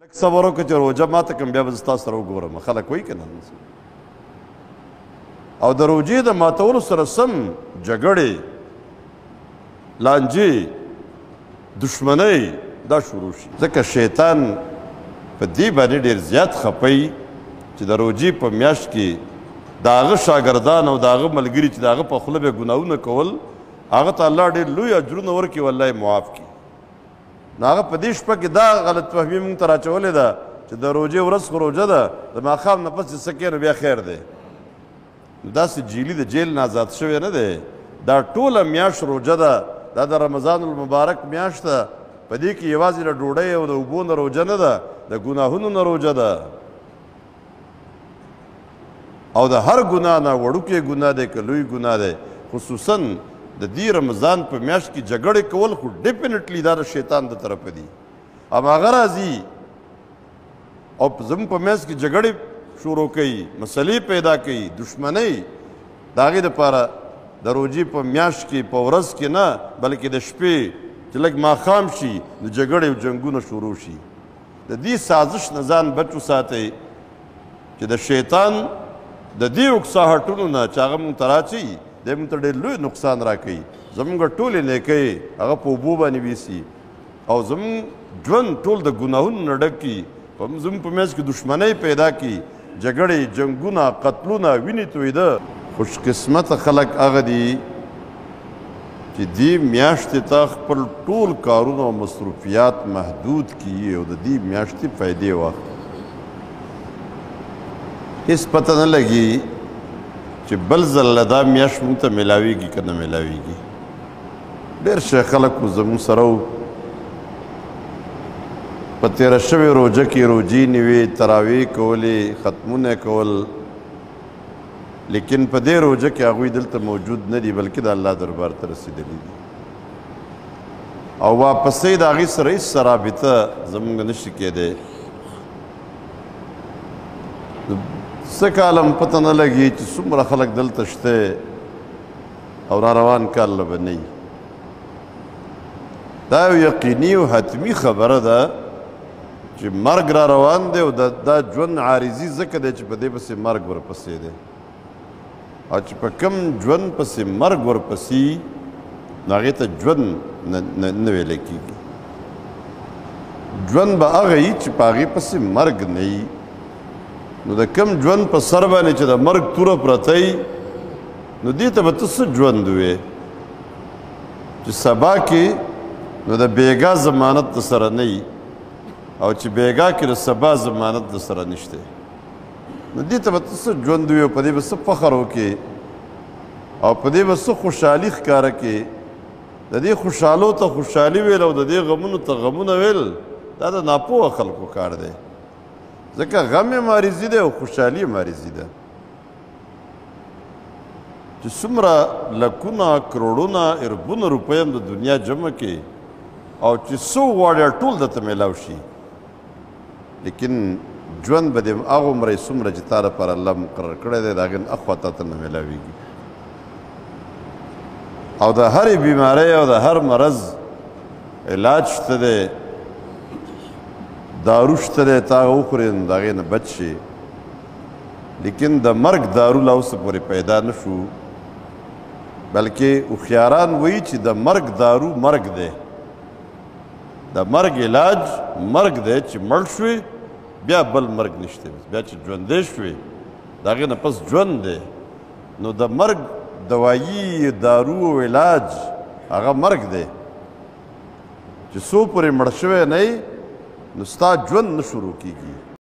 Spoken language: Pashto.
لږ صبر وکړه چې روژه ماته کړم بیا به زه تاسو سره وګورم خلک وایي که نه او د روژې د ماتولو سره سم جګړې لانجې دشمنۍ دا شروع شي ځکه شیطان په دې باندې ډېر زیات خپی چې د روژې په میاشت کې د هغه شاګردان او د هغه ملګري چې د هغه په خوله به ګناهونه کول هغه ته الله ډېر لوی اجرونه ورکړي والله یې معاف کړي نو هغه په دې شپه کې دا غلط فهمي موږ ته راچولې ده چې د روژې ورځ خو روژه ده د ماښام نه پس چې څه کوې نو بیا خیر دی نو داسې جیلي د جیل نه آزاد شوی نه دی دا ټوله میاشت روژه ده دا د رمضان المبارک میاشت ده په دې کې یوازې د ډوډۍ او د اوبو نه روژه نه ده د ګناهونو نه روژه ده او د هر ګناه نه وړوکی ګناه دی که لوی ګناه دی خصوصا د دې رمضان په میاشت کې جګړې کول خو ډیفینټلی دا د شیطان د طرفه دي هماغه راځي او زموږ په میاشت کې جګړې شروع کوي مسلې پیدا کوي دشمنۍ د هغې دپاره د روژې په میاشت کې په ورځ کې نه بلکې د شپې چې لږ ماښام شي د جګړې او جنګونه شروع شي د دې سازش نه ځان بچ وساتئ چې د شیطان د دې اکساهټونو نه چې هغه مونږ ته راچوي دی مونږ ته ډېر لوی نقصان راکوي زموږ ټولې نیکۍ هغه په اوبو باندې ویسي او زموږ ژوند ټول د ګناهونو نه ډک کي زموږ په منځ کې دشمنۍ پیدا کي جګړې جنګونه قتلونه وینې تویده خوشقسمته خلک هغه دي چې دې میاشتې ته خپل ټول کارونه او مصروفیات محدود کړي او د دې میاشتې فایدې واخلي هیڅ پته نه لګي چې بل ځل دا میاشت موږ ته میلاویږي که نه میلاویږي ډېر شی خلک خو زموږ سره و په تېره شوې روژه کې روژې نیوې تراویح کولې ختمونه کول لیکن په دې روژه کې هغوی دلته موجود نه دي بلکې د الله دربار ته رسېدلي دي او واپسۍ د هغې سره هېڅ رابطه زموږ نشي کېدی څه کاله م پته نه لګي چې څومره خلک دلته شته او راروان کال له به نه دا یو یقیني او حتمي خبره ده چې مرګ را روان دی او دا ژوند عارضي ځکه دی چې په دې پسې مرګ ورپسې دی او چې په کم ژوند پسې مرګ ورپسې نو هغې ته ژوند نه ویلی کېږي ژوند به هغه وي چې په هغې پسې مرګ نه وي نو د کم ژوند په سر باندې چې د مرګ توره پرته وي نو دې ته به ته څه ژوند وې چې سبا کې نو د بېګا ضمانت د سره نه وي او چې بېګا کې د سبا ضمانت د سره نشته نو دې ته به ته څه ژوند وې او په دې به څه فخر وکړې او په دې به څه خوشحالي ښکاره کړې د دې خوشحالو ته خوشحالي ویل او د دې غمونو ته غمونه ویل دا د ناپوهه خلکو کار دی ځکه غم یې مارضي دی او خوشحالي یې مارضي ده چې څومره لکونه کروړونه اربونه روپۍ هم د دنیا جمع کې او چې څه وغواړې ټول درته میلاو شي لیکن ژوند به دې هغومره څومره چې تا لپاره الله مقرر کړی دی د هغې نه اخوا تا ته نه میلاویږي او د هرې بیمارۍ او د هر مرض علاج شته دی دارو شته دی تا هغه وخورې نو د هغې نه بچ شي لیکن د مرګ دارو لا اوسه پورې پیدا نه شو بلکې هوښیاران وایي چې د مرګ دارو مرګ دی د مرګ علاج مرګ دی چې مړ شوې بیا بل مرګ نشته بیا چې ژوندی شوې د هغې نه پس ژوند دی نو د مرګ دوایي دارو او علاج هغه مرګ دی چې څو پورې مړ شوی نه نو ستا ژوند نه شروع کېږي